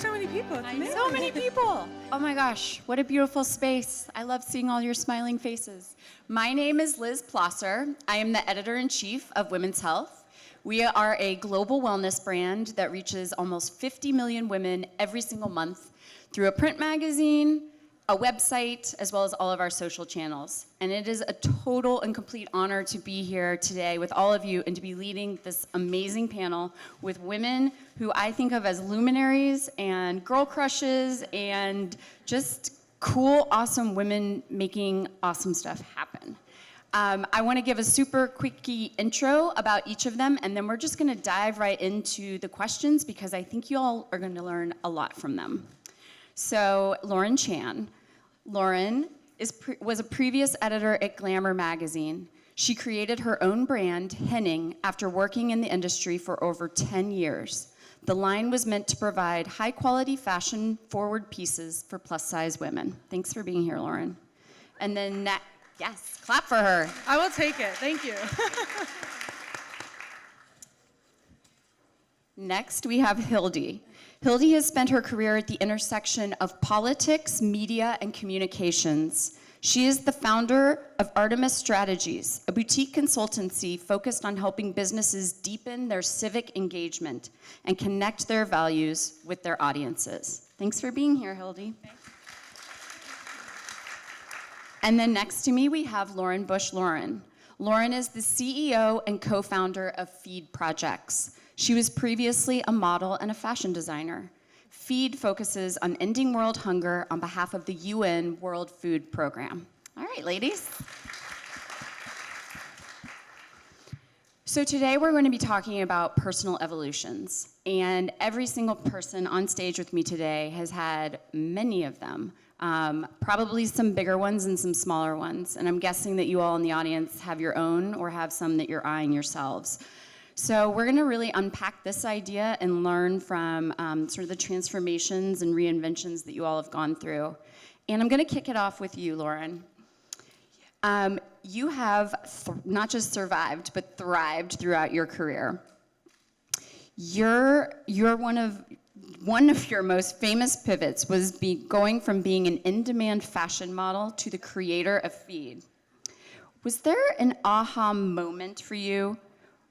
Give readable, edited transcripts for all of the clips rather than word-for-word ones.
so many people. It's amazing. So many people. Oh my gosh, what a beautiful space. I love seeing all your smiling faces. My name is Liz Plosser. I am the editor-in-chief of Women's Health. We are a global wellness brand that reaches almost 50 million women every single month through a print magazine, a website, as well as all of our social channels. And it is a total and complete honor to be here today with all of you and to be leading this amazing panel with women who I think of as luminaries and girl crushes and just cool, awesome women making awesome stuff happen. I want to give a super quickie intro about each of them, and then we're just going to dive right into the questions because I think you all are going to learn a lot from them. So, Lauren Qian. Lauren was a previous editor at Glamour magazine. She created her own brand, Henning, after working in the industry for over 10 years. The line was meant to provide high-quality, fashion-forward pieces for plus-size women. Thanks for being here, Lauren. And then, yes, clap for her. I will take it. Thank you. Next, we have Hildy. Hildy has spent her career at the intersection of politics, media, and communications. She is the founder of Artemis Strategies, a boutique consultancy focused on helping businesses deepen their civic engagement and connect their values with their audiences. Thanks for being here, Hildy. Thanks. And then next to me, we have Lauren Bush Lauren. Lauren is the CEO and co-founder of Feed Projects. She was previously a model and a fashion designer. Feed focuses on ending world hunger on behalf of the UN World Food Program. All right, ladies. So today we're going to be talking about personal evolutions. And every single person on stage with me today has had many of them. Probably some bigger ones and some smaller ones. And I'm guessing that you all in the audience have your own or have some that you're eyeing yourselves. So we're going to really unpack this idea and learn from sort of the transformations and reinventions that you all have gone through. And I'm going to kick it off with you, Lauren. You have not just survived, but thrived throughout your career. You're one of your most famous pivots was going from being an in-demand fashion model to the creator of Feed. Was there an aha moment for you?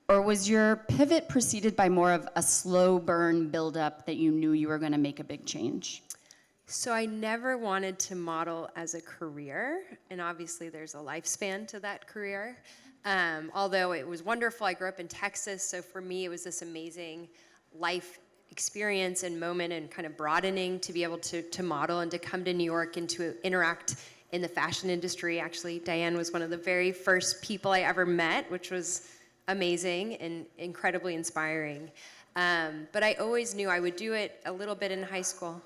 Or was your pivot preceded by more of a slow burn buildup that you knew you were going to make a big change? So I never wanted to model as a career, and obviously there's a lifespan to that career. Although it was wonderful, I grew up in Texas, so for me it was this amazing life experience and moment and kind of broadening to be able to model and to come to New York and to interact in the fashion industry. Actually, Diane was one of the very first people I ever met, which was amazing and incredibly inspiring. But I always knew I would do it a little bit in high school.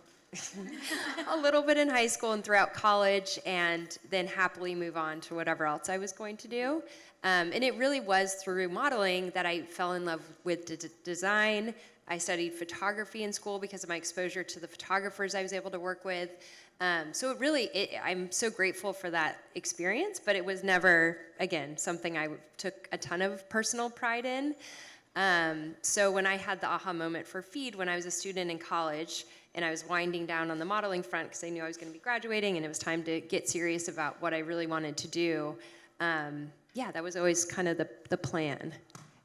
A little bit in high school and throughout college, and then happily move on to whatever else I was going to do. And it really was through modeling that I fell in love with design. I studied photography in school because of my exposure to the photographers I was able to work with. So I'm so grateful for that experience, but it was never, again, something I took a ton of personal pride in. So when I had the aha moment for Feed when I was a student in college, and I was winding down on the modeling front because I knew I was going to be graduating and it was time to get serious about what I really wanted to do, that was always kind of the plan.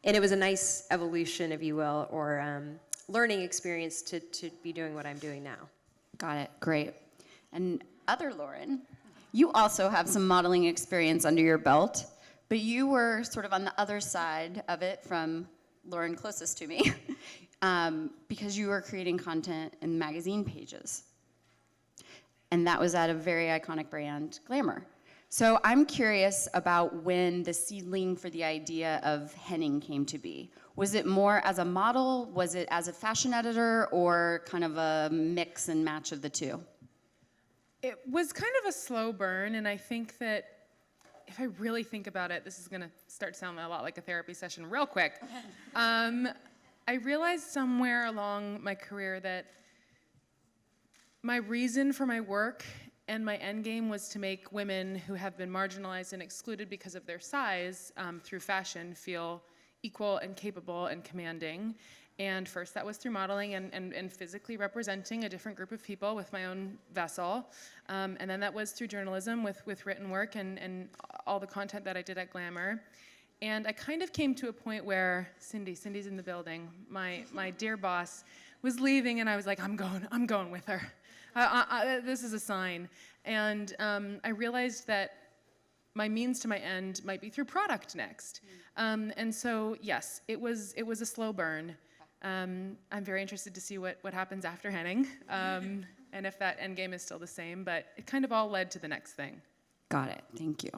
And it was a nice evolution, if you will, or learning experience to be doing what I'm doing now. Got it, great. And other Lauren, you also have some modeling experience under your belt, but you were sort of on the other side of it from Lauren closest to me, because you were creating content in magazine pages. And that was at a very iconic brand, Glamour. So I'm curious about when the seedling for the idea of Henning came to be. Was it more as a model? Was it as a fashion editor? Or kind of a mix and match of the two? It was kind of a slow burn, and I think that if I really think about it, this is going to start sounding a lot like a therapy session real quick. I realized somewhere along my career that my reason for my work and my end game was to make women who have been marginalized and excluded because of their size through fashion feel equal and capable and commanding. And first that was through modeling and physically representing a different group of people with my own vessel. And then that was through journalism with written work and all the content that I did at Glamour. And I kind of came to a point where Cindy's in the building, my dear boss, was leaving, and I was like, I'm going with her. This is a sign. And I realized that my means to my end might be through product next. And so, yes, it was a slow burn. I'm very interested to see what happens after Henning, and if that end game is still the same, but it kind of all led to the next thing. Got it, thank you.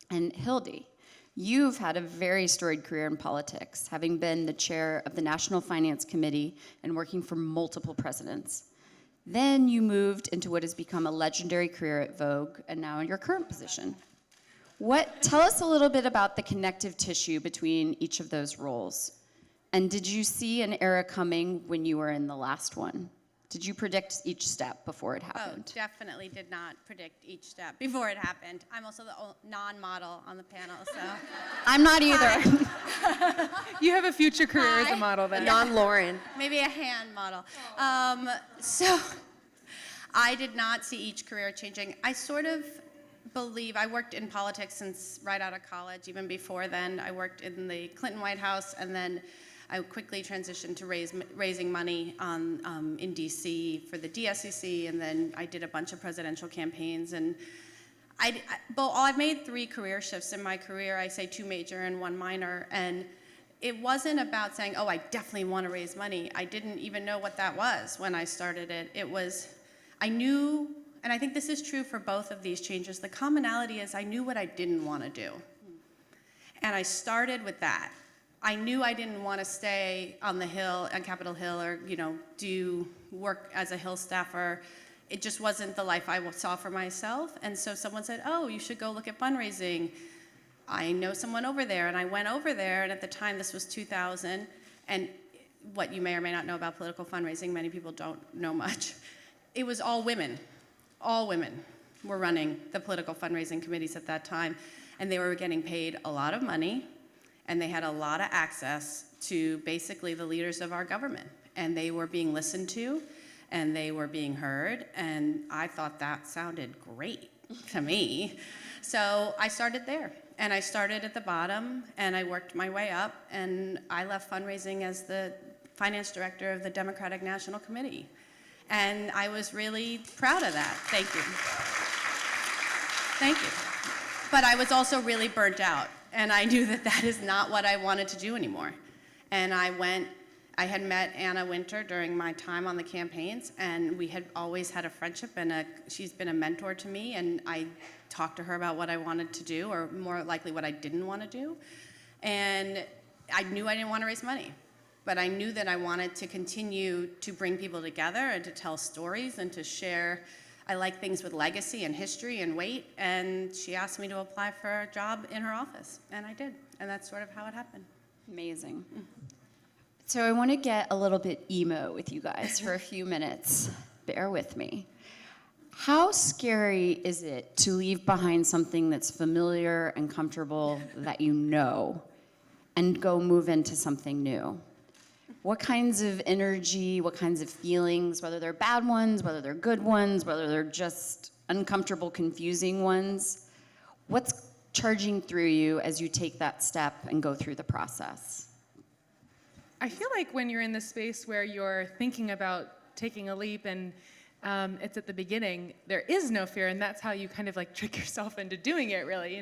And Hildy, you've had a very storied career in politics, having been the chair of the National Finance Committee and working for multiple presidents. Then you moved into what has become a legendary career at Vogue, and now in your current position. Tell us a little bit about the connective tissue between each of those roles. And did you see an era coming when you were in the last one? Did you predict each step before it happened? Oh, definitely did not predict each step before it happened. I'm also the non-model on the panel, so. I'm not either. You have a future career as a Hi. model then. Non-Lauren. Maybe a hand model. So I did not see each career changing. I sort of believe, I worked in politics since right out of college. Even before then, I worked in the Clinton White House, and then I quickly transitioned to raising money in DC for the DSCC, and then I did a bunch of presidential campaigns. And I've made 3 career shifts in my career. I say 2 major and 1 minor, and it wasn't about saying, oh, I definitely want to raise money. I didn't even know what that was when I started it. It was, I knew, and I think this is true for both of these changes, the commonality is I knew what I didn't want to do. And I started with that. I knew I didn't want to stay on the Hill, on Capitol Hill, or do work as a Hill staffer. It just wasn't the life I saw for myself. And so someone said, oh, you should go look at fundraising. I know someone over there, and I went over there, and at the time, this was 2000, and what you may or may not know about political fundraising, many people don't know much. It was all women. All women were running the political fundraising committees at that time, and they were getting paid a lot of money, and they had a lot of access to basically the leaders of our government, and they were being listened to, and they were being heard, and I thought that sounded great to me. So I started there, and I started at the bottom, and I worked my way up, and I left fundraising as the finance director of the Democratic National Committee. And I was really proud of that. Thank you. Thank you. But I was also really burnt out, and I knew that that is not what I wanted to do anymore. And I had met Anna Winter during my time on the campaigns, and we had always had a friendship, and she's been a mentor to me, and I talked to her about what I wanted to do, or more likely what I didn't want to do. And I knew I didn't want to raise money, but I knew that I wanted to continue to bring people together and to tell stories and to share. I like things with legacy and history and weight, and she asked me to apply for a job in her office, and I did, and that's sort of how it happened. Amazing. So I want to get a little bit emo with you guys for a few minutes. Bear with me. How scary is it to leave behind something that's familiar and comfortable that you know and go move into something new? What kinds of energy, what kinds of feelings, whether they're bad ones, whether they're good ones, whether they're just uncomfortable, confusing ones, what's charging through you as you take that step and go through the process? I feel like when you're in the space where you're thinking about taking a leap and it's at the beginning, there is no fear, and that's how you kind of like trick yourself into doing it, really.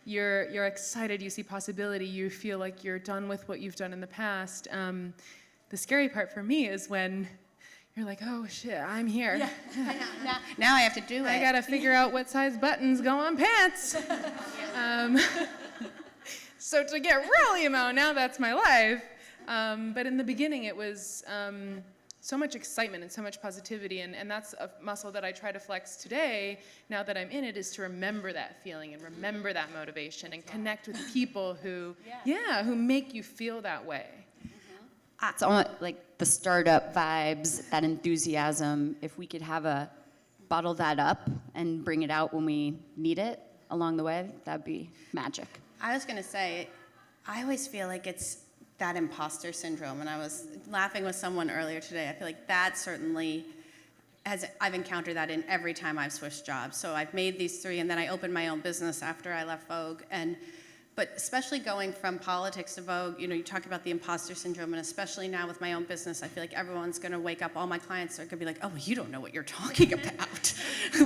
You're excited, you see possibility, you feel like you're done with what you've done in the past. The scary part for me is when you're like, oh shit, I'm here. Yeah. Now I have to do it. I gotta figure out what size buttons go on pants. So to get real emo, now that's my life. But in the beginning, it was so much excitement and so much positivity, and that's a muscle that I try to flex today, now that I'm in it, is to remember that feeling and remember that motivation and connect with people who make you feel that way. It's all like the startup vibes, that enthusiasm. If we could bottle that up and bring it out when we need it along the way, that'd be magic. I was going to say, I always feel like it's that imposter syndrome. And I was laughing with someone earlier today. I feel like that certainly I've encountered that in every time I've switched jobs. So I've made these three, and then I opened my own business after I left Vogue. But especially going from politics to Vogue, you talk about the imposter syndrome, and especially now with my own business, I feel like everyone's going to wake up. All my clients are going to be like, "Oh, you don't know what you're talking about.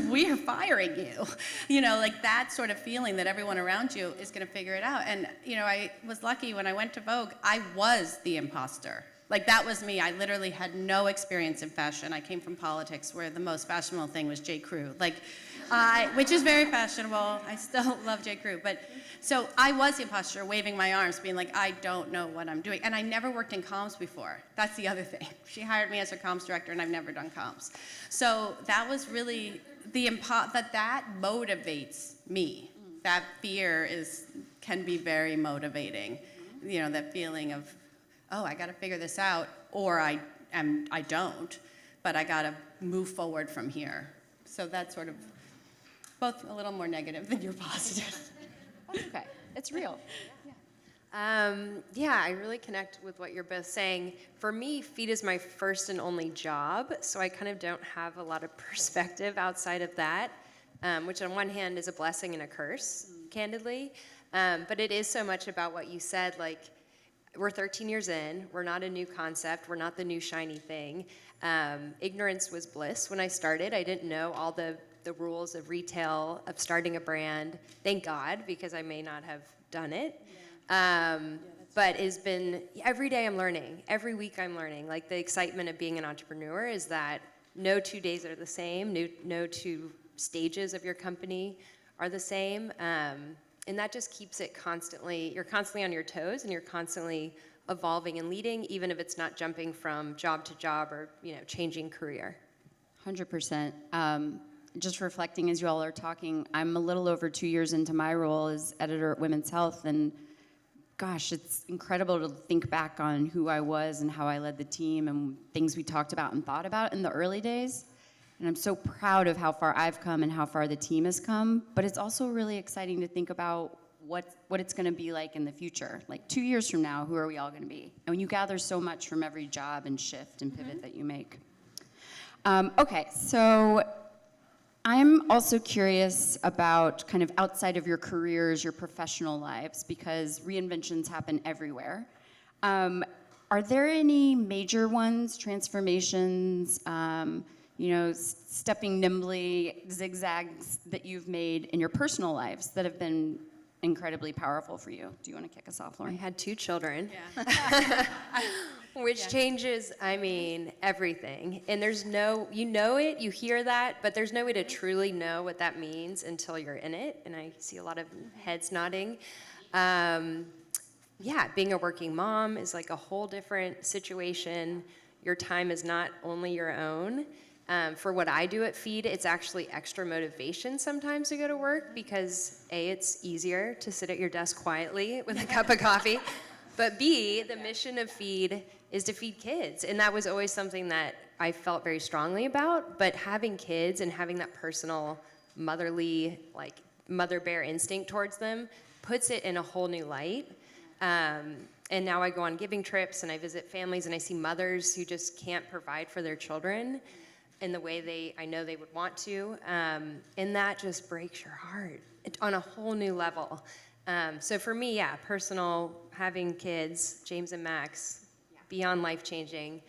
We are firing you." Like that sort of feeling that everyone around you is going to figure it out. And I was lucky when I went to Vogue. I was the imposter. Like that was me. I literally had no experience in fashion. I came from politics, where the most fashionable thing was J. Crew, which is very fashionable. I still love J. Crew, so I was the imposter, waving my arms, being like, I don't know what I'm doing. And I never worked in comms before. That's the other thing. She hired me as her comms director, and I've never done comms. So that was really that motivates me. That fear can be very motivating. That feeling of, oh, I got to figure this out, or I don't, but I got to move forward from here. So that's sort of both a little more negative than you're positive. That's okay. It's real. Yeah, I really connect with what you're both saying. For me, feed is my first and only job, so I kind of don't have a lot of perspective outside of that, which on one hand is a blessing and a curse, candidly. But it is so much about what you said, we're 13 years in, we're not a new concept, we're not the new shiny thing. Ignorance was bliss when I started. I didn't know all the rules of retail, of starting a brand. Thank God, because I may not have done it. But it's been, every day I'm learning, every week I'm learning. The excitement of being an entrepreneur is that no 2 days are the same, no 2 stages of your company are the same. And that just keeps it you're constantly on your toes, and you're constantly evolving and leading, even if it's not jumping from job to job or, changing career. 100%. Just reflecting as you all are talking, I'm a little over 2 years into my role as editor at Women's Health, and gosh, it's incredible to think back on who I was and how I led the team and things we talked about and thought about in the early days. And I'm so proud of how far I've come and how far the team has come, but it's also really exciting to think about what it's going to be like in the future. 2 years from now, who are we all going to be? And when you gather so much from every job and shift and pivot that you make. Okay, so I'm also curious about kind of outside of your careers, your professional lives, because reinventions happen everywhere. Are there any major ones, transformations, stepping nimbly, zigzags that you've made in your personal lives that have been incredibly powerful for you? Do you want to kick us off, Lauren? I had 2 children. Yeah. Which changes, everything. And there's you hear that, but there's no way to truly know what that means until you're in it. And I see a lot of heads nodding. Being a working mom is a whole different situation. Your time is not only your own. For what I do at Feed, it's actually extra motivation sometimes to go to work because A, it's easier to sit at your desk quietly with a cup of coffee, but B, the mission of Feed is to feed kids. And that was always something that I felt very strongly about, but having kids and having that personal motherly, mother bear instinct towards them puts it in a whole new light. And now I go on giving trips and I visit families and I see mothers who just can't provide for their children in the way I know they would want to. And that just breaks your heart on a whole new level. So for me, personal, having kids, James and Max, beyond life-changing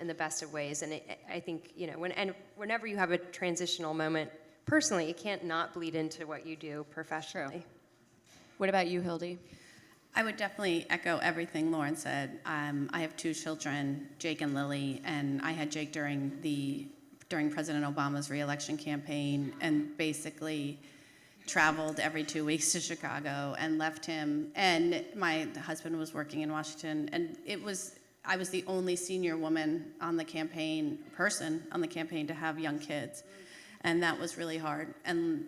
in the best of ways. And I think, whenever you have a transitional moment, personally, it can't not bleed into what you do professionally. True. What about you, Hildy? I would definitely echo everything Lauren said. I have 2 children, Jake and Lily, and I had Jake during President Obama's re-election campaign, and basically traveled every 2 weeks to Chicago and left him. And my husband was working in Washington, and I was the only senior woman on the campaign, person on the campaign to have young kids, and that was really hard. And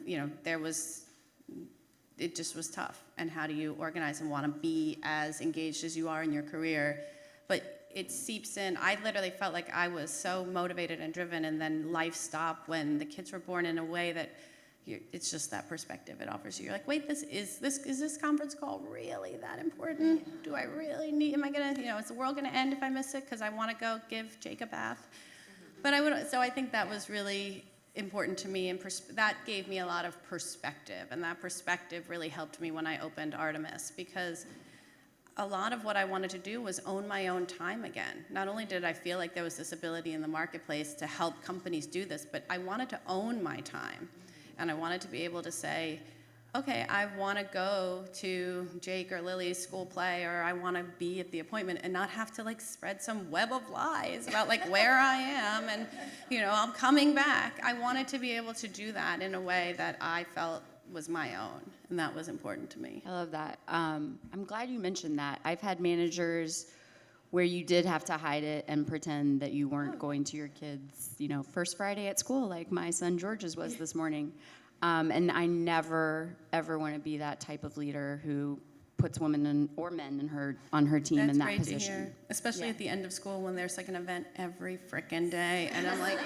it just was tough. And how do you organize and want to be as engaged as you are in your career? But it seeps in. I literally felt like I was so motivated and driven, and then life stopped when the kids were born in a way that it's just that perspective it offers you. You're like, wait, is this conference call really that important? Do I really need, am I gonna, is the world gonna end if I miss it because I wanna go give Jake a bath? But so I think that was really important to me, and that gave me a lot of perspective, and that perspective really helped me when I opened Artemis, because a lot of what I wanted to do was own my own time again. Not only did I feel like there was this ability in the marketplace to help companies do this, but I wanted to own my time. And I wanted to be able to say, okay, I want to go to Jake or Lily's school play, or I want to be at the appointment and not have to like spread some web of lies about like where I am and, I'm coming back. I wanted to be able to do that in a way that I felt was my own, and that was important to me. I love that. I'm glad you mentioned that. I've had managers where you did have to hide it and pretend that you weren't going to your kids, first Friday at school, like my son George's was this morning. And I never, ever want to be that type of leader who puts women or men on her team in that That's great position. to hear, especially at the end of school when there's like an event every frickin' day, and I'm like,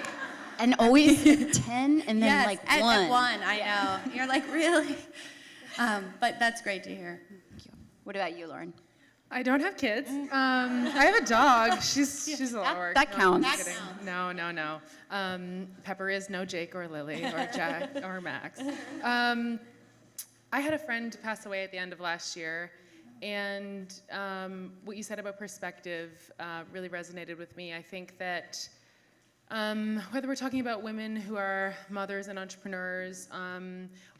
And always 10 and then yes, like at 1. one, I know. You're like, really? But that's great to hear. What about you, Lauren? I don't have kids. I have a dog. She's a lot of work. That counts. I'm kidding. No. Pepper is no Jake or Lily or Jack or Max. I had a friend pass away at the end of last year, and what you said about perspective really resonated with me. I think that whether we're talking about women who are mothers and entrepreneurs,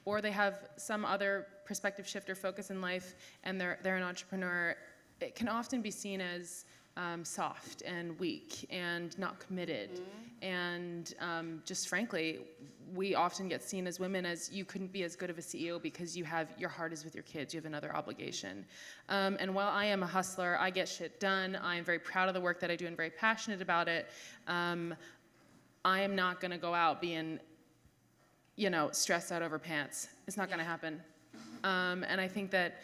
or they have some other perspective shift or focus in life, and they're an entrepreneur, it can often be seen as soft and weak and not committed. And just frankly, we often get seen as women as you couldn't be as good of a CEO because your heart is with your kids, you have another obligation. And while I am a hustler, I get shit done, I am very proud of the work that I do and very passionate about it, I am not gonna go out being, stressed out over pants. It's not gonna happen. And I think that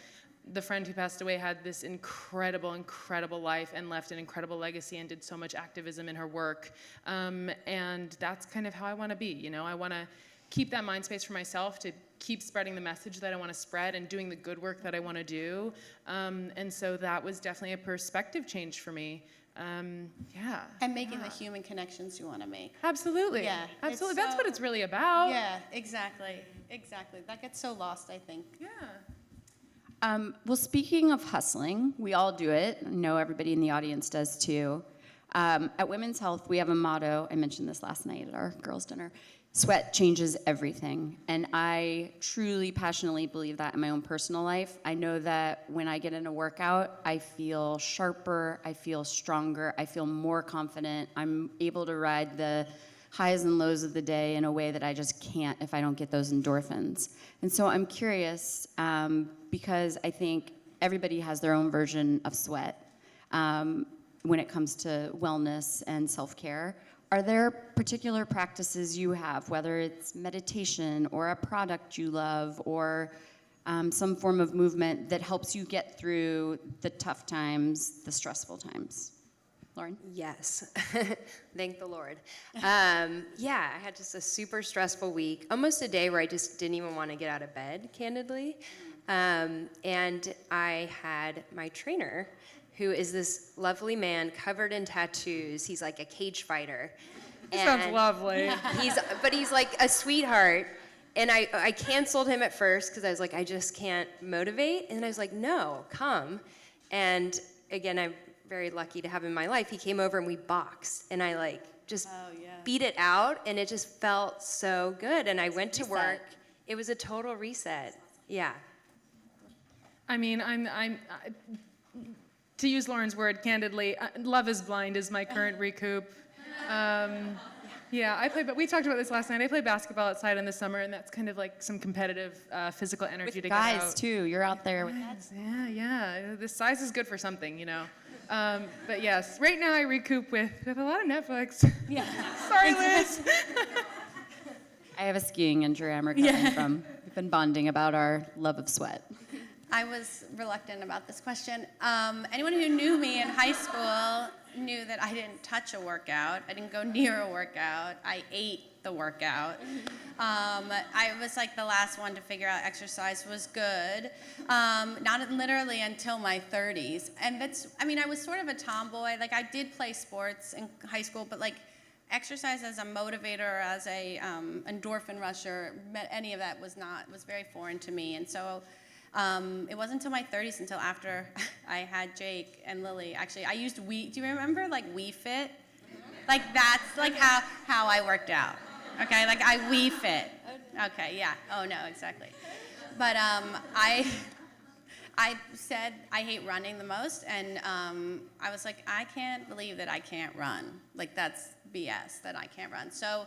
the friend who passed away had this incredible, incredible life and left an incredible legacy and did so much activism in her work. And that's kind of how I want to be. I want to keep that mind space for myself to keep spreading the message that I want to spread and doing the good work that I want to do. And so that was definitely a perspective change for me. Yeah. And making the human connections you want to make. Absolutely. Yeah, Absolutely. it's That's what so- it's really about. Yeah, exactly. That gets so lost, I think. Yeah. Well, speaking of hustling, we all do it. I know everybody in the audience does too. At Women's Health, we have a motto. I mentioned this last night at our girls' dinner. Sweat changes everything. And I truly, passionately believe that in my own personal life. I know that when I get in a workout, I feel sharper, I feel stronger, I feel more confident. I'm able to ride the highs and lows of the day in a way that I just can't if I don't get those endorphins. And so I'm curious, because I think everybody has their own version of sweat when it comes to wellness and self-care. Are there particular practices you have, whether it's meditation or a product you love or some form of movement that helps you get through the tough times, the stressful times? Lauren? Yes, thank the Lord. Yeah, I had just a super stressful week, almost a day where I just didn't even want to get out of bed, candidly. And I had my trainer, who is this lovely man covered in tattoos. He's like a cage fighter. Sounds lovely. He's like a sweetheart. And I canceled him at first because I was like, I just can't motivate. And I was like, no, come. And again, I'm very lucky to have him in my life. He came over and we boxed. And I just beat it out. And it just felt so good. And I went to work. It was a total reset. Yeah. I mean, to use Lauren's word, candidly, love is blind is my current recoup. Yeah, but we talked about this last night. I play basketball outside in the summer, and that's kind of like some competitive physical energy to Guys, get out. too. You're out there with that. Yeah. The size is good for something, But yes, right now I recoup with a lot of Netflix. Yeah. Sorry, Liz. I have a skiing injury I'm recovering from. We've been bonding about our love of sweat. I was reluctant about this question. Anyone who knew me in high school knew knew that I didn't touch a workout. I didn't go near a workout. I ate the workout. I was like the last one to figure out exercise was good. Not literally until my 30s. And I was sort of a tomboy. Like, I did play sports in high school, but like exercise as a motivator, as a endorphin rusher, any of that was very foreign to me. And so it wasn't until my 30s, until after I had Jake and Lily. Actually, I used do you remember like Wii Fit? Like, that's like how I worked out. Okay, like I Wii Fit. Okay, yeah. Oh no, exactly. But I said I hate running the most, and I was like, I can't believe that I can't run. Like, that's BS that I can't run. So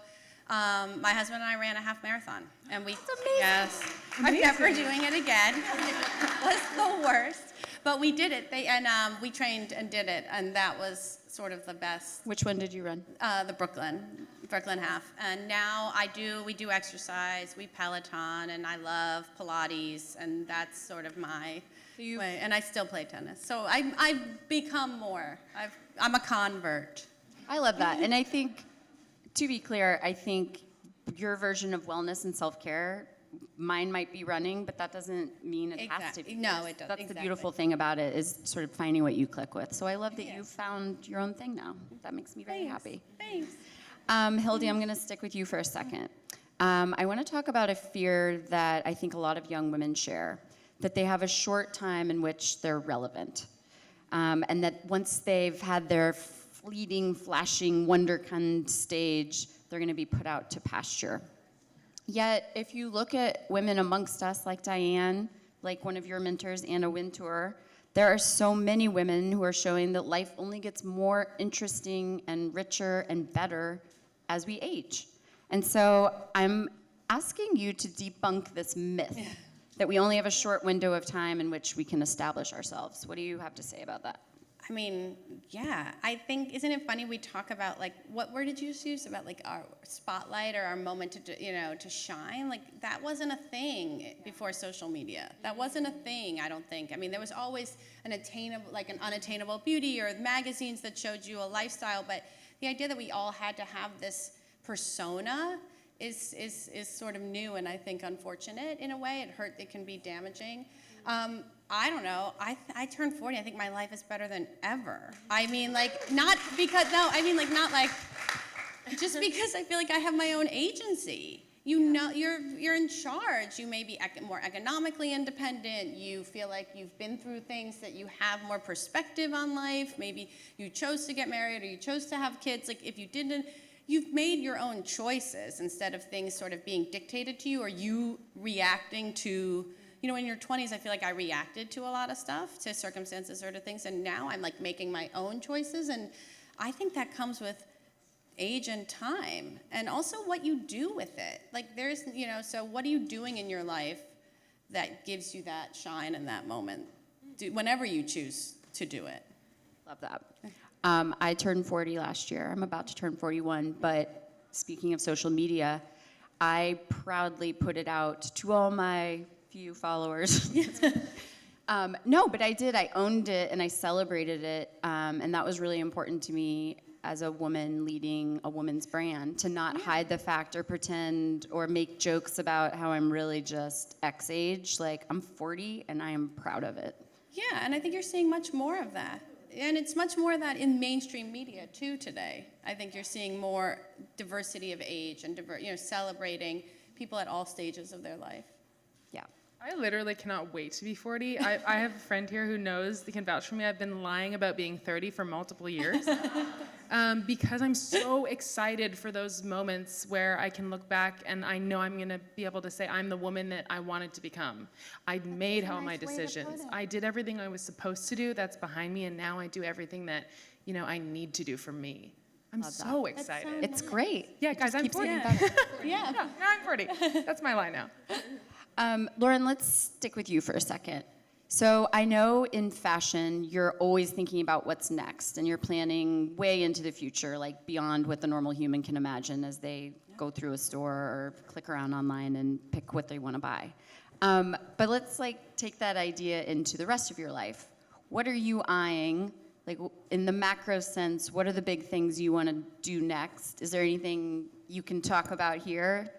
my husband and I ran a half marathon, and we. That's amazing. Yes. I'm never doing it again. It was the worst, but we did it. We trained and did it, and that was sort of the best. Which one did you run? The Brooklyn half. And now we do exercise, we Peloton, and I love Pilates, and that's sort of my way. And I still play tennis. So I've become more. I'm a convert. I love that. And I think, to be clear, I think your version of wellness and self-care, mine might be running, but that doesn't mean it has to be. No, it doesn't. That's the beautiful thing about it, is sort of finding what you click with. So I love that you found your own thing now. That makes me very happy. Thanks. Hildy, I'm going to stick with you for a second. I want to talk about a fear that I think a lot of young women share, that they have a short time in which they're relevant. And that once they've had their fleeting, flashing, wonderkind stage, they're going to be put out to pasture. Yet, if you look at women amongst us, like Diane, like one of your mentors, Anna Wintour, there are so many women who are showing that life only gets more interesting and richer and better as we age. And so I'm asking you to debunk this myth that we only have a short window of time in which we can establish ourselves. What do you have to say about that? I mean, yeah, I think, isn't it funny we talk about, like, what word did you use about, like, our spotlight or our moment to shine? Like, that wasn't a thing before social media. That wasn't a thing, I don't think. I mean, there was always an unattainable beauty, or magazines that showed you a lifestyle, but the idea that we all had to have this persona is sort of new, and I think unfortunate in a way. It can be damaging. I don't know. I turned 40. I think my life is better than ever. I mean, like, not because, no, I mean, like, not like, just because I feel like I have my own agency. You know, you're in charge. You may be more economically independent. You feel like you've been through things, that you have more perspective on life. Maybe you chose to get married, or you chose to have kids. Like, if you didn't, you've made your own choices instead of things sort of being dictated to you, or you reacting to. You know, in your 20s, I feel like I reacted to a lot of stuff, to circumstances or to things, and now I'm like making my own choices, and I think that comes with age and time, and also what you do with it. Like, so what are you doing in your life that gives you that shine in that moment, whenever you choose to do it? Love that. I turned 40 last year. I'm about to turn 41, but speaking of social media, I proudly put it out to all my few followers. No, but I did. I owned it and I celebrated it, and that was really important to me as a woman leading a woman's brand, to not hide the fact or pretend or make jokes about how I'm really just X age. Like, I'm 40 and I am proud of it. Yeah, and I think you're seeing much more of that. And it's much more of that in mainstream media too today. I think you're seeing more diversity of age and celebrating people at all stages of their life. Yeah. I literally cannot wait to be 40. I have a friend here who knows, they can vouch for me. I've been lying about being 30 for multiple years because I'm so excited for those moments where I can look back and I know I'm going to be able to say I'm the woman that I wanted to become. I made all my decisions. I did everything I was supposed to do. That's behind me, and now I do everything that I need to do for me. I'm so excited. It's great. Yeah, guys, I'm 40. Yeah, now I'm 40. That's my line now. Lauren, let's stick with you for a second. So I know in fashion, you're always thinking about what's next, and you're planning way into the future, like beyond what the normal human can imagine as they go through a store or click around online and pick what they want to buy. But let's take that idea into the rest of your life. What are you eyeing Like in the macro sense, what are the big things you want to do next? Is there anything you can talk about here?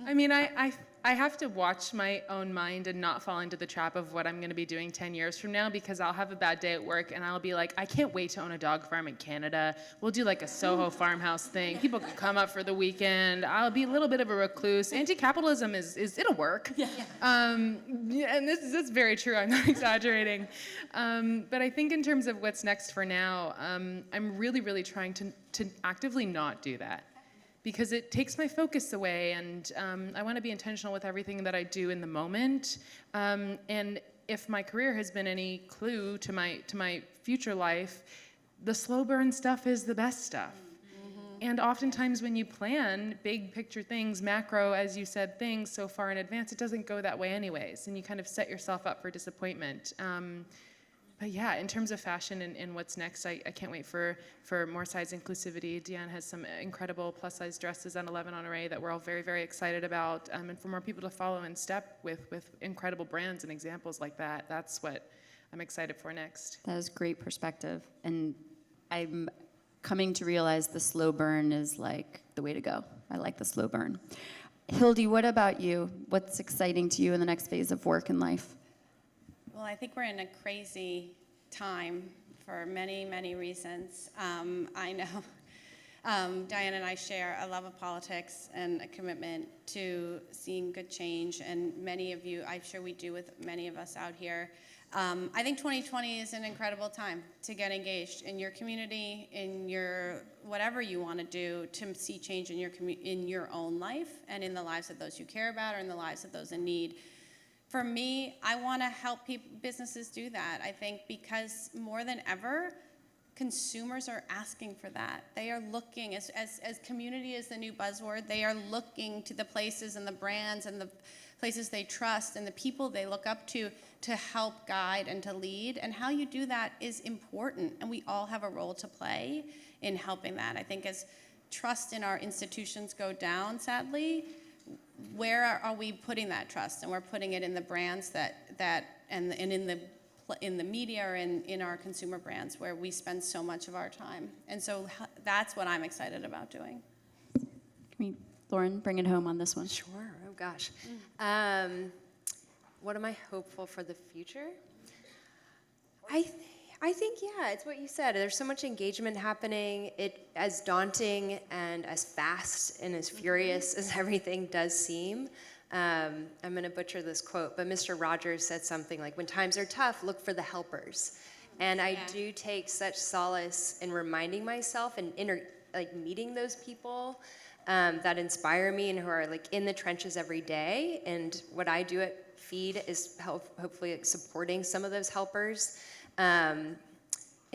I mean, I have to watch my own mind and not fall into the trap of what I'm going to be doing 10 years from now, because I'll have a bad day at work and I'll be like, I can't wait to own a dog farm in Canada. We'll do like a Soho farmhouse thing. People can come up for the weekend. I'll be a little bit of a recluse. Anti-capitalism it'll work. Yeah. And this is very true. I'm not exaggerating. But I think in terms of what's next for now, I'm really, really trying to actively not do that, because it takes my focus away, and I want to be intentional with everything that I do in the moment. And if my career has been any clue to my future life, the slow burn stuff is the best stuff. And oftentimes when you plan big picture things, macro, as you said, things so far in advance, it doesn't go that way anyways, and you kind of set yourself up for disappointment. But yeah, in terms of fashion and what's next, I can't wait for more size inclusivity. Qian has some incredible plus-size dresses on 11 on Array that we're all very, very excited about, and for more people to follow in step with incredible brands and examples like that. That's what I'm excited for next. That is great perspective. And I'm coming to realize the slow burn is like the way to go. I like the slow burn. Hildy, what about you? What's exciting to you in the next phase of work and life? Well, I think we're in a crazy time for many, many reasons. I know Diane and I share a love of politics and a commitment to seeing good change, and many of you, I'm sure we do with many of us out here. I think 2020 is an incredible time to get engaged in your community, in your whatever you want to do to see change in your own life and in the lives of those you care about or in the lives of those in need. For me, I want to help businesses do that. I think because more than ever, consumers are asking for that. They are looking, as community is the new buzzword, they are looking to the places and the brands and the places they trust and the people they look up to help guide and to lead. And how you do that is important, and we all have a role to play in helping that. I think as trust in our institutions go down, sadly, where are we putting that trust? And we're putting it in the brands and in the media or in our consumer brands, where we spend so much of our time. And so that's what I'm excited about doing. Lauren, bring it home on this one. Sure. Oh gosh. What am I hopeful for the future? I think, yeah, it's what you said. There's so much engagement happening. It, as daunting and as fast and as furious as everything does seem. I'm going to butcher this quote, but Mr. Rogers said something like, when times are tough, look for the helpers. And I do take such solace in reminding myself and meeting those people that inspire me and who are like in the trenches every day. And what I do at Feed is hopefully supporting some of those helpers. And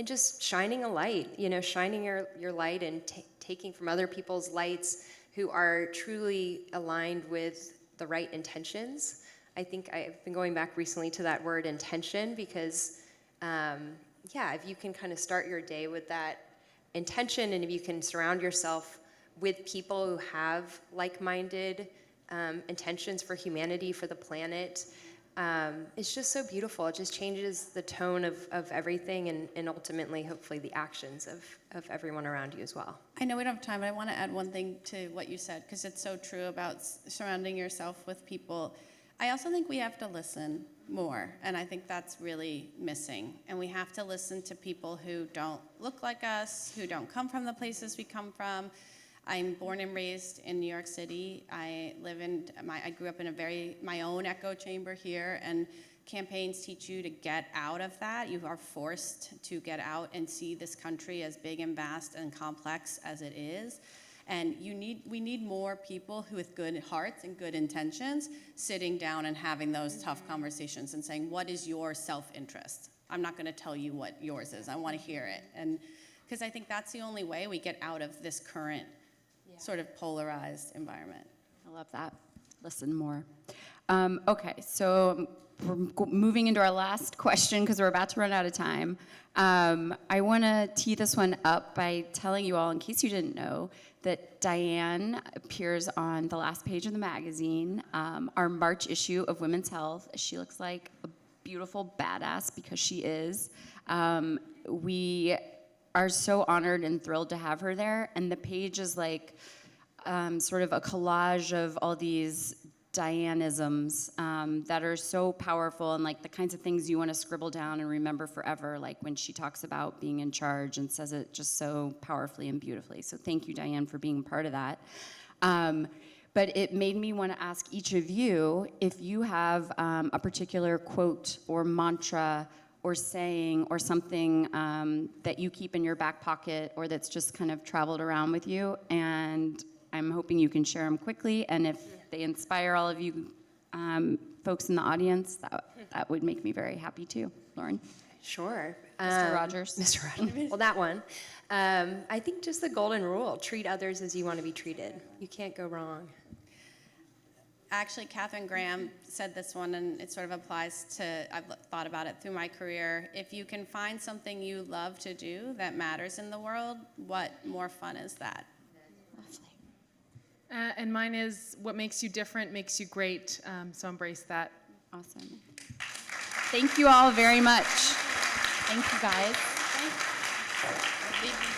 just shining a light, shining your light and taking from other people's lights who are truly aligned with the right intentions. I think I've been going back recently to that word intention because, if you can kind of start your day with that intention, and if you can surround yourself with people who have like-minded intentions for humanity, for the planet, it's just so beautiful. It just changes the tone of everything and ultimately, hopefully, the actions of everyone around you as well. I know we don't have time, but I want to add one thing to what you said, because it's so true about surrounding yourself with people. I also think we have to listen more, and I think that's really missing. And we have to listen to people who don't look like us, who don't come from the places we come from. I'm born and raised in New York City. I grew up in my own echo chamber here, and campaigns teach you to get out of that. You are forced to get out and see this country as big and vast and complex as it is. And we need more people who, with good hearts and good intentions, sitting down and having those tough conversations and saying, what is your self-interest? I'm not going to tell you what yours is. I want to hear it. And because I think that's the only way we get out of this current sort of polarized environment. I love that. Listen more. Okay, so we're moving into our last question because we're about to run out of time. I want to tee this one up by telling you all, in case you didn't know, that Diane appears on the last page of the magazine, our March issue of Women's Health. She looks like a beautiful badass, because she is. We are so honored and thrilled to have her there, and the page is like sort of a collage of all these Dianisms that are so powerful, and like the kinds of things you want to scribble down and remember forever, like when she talks about being in charge and says it just so powerfully and beautifully. So thank you, Diane, for being part of that. But it made me want to ask each of you if you have a particular quote or mantra or saying or something that you keep in your back pocket or that's just kind of traveled around with you. And I'm hoping you can share them quickly. And if they inspire all of you folks in the audience, that would make me very happy too. Lauren? Sure. Mr. Rogers? Mr. Rogers. Well, that one. I think just the golden rule, treat others as you want to be treated. You can't go wrong. Actually, Katharine Graham said this one, and it sort of applies to, I've thought about it through my career. If you can find something you love to do that matters in the world, what more fun is that? And mine is, what makes you different makes you great, so embrace that. Awesome. Thank you all very much. Thank you, guys. Thank you.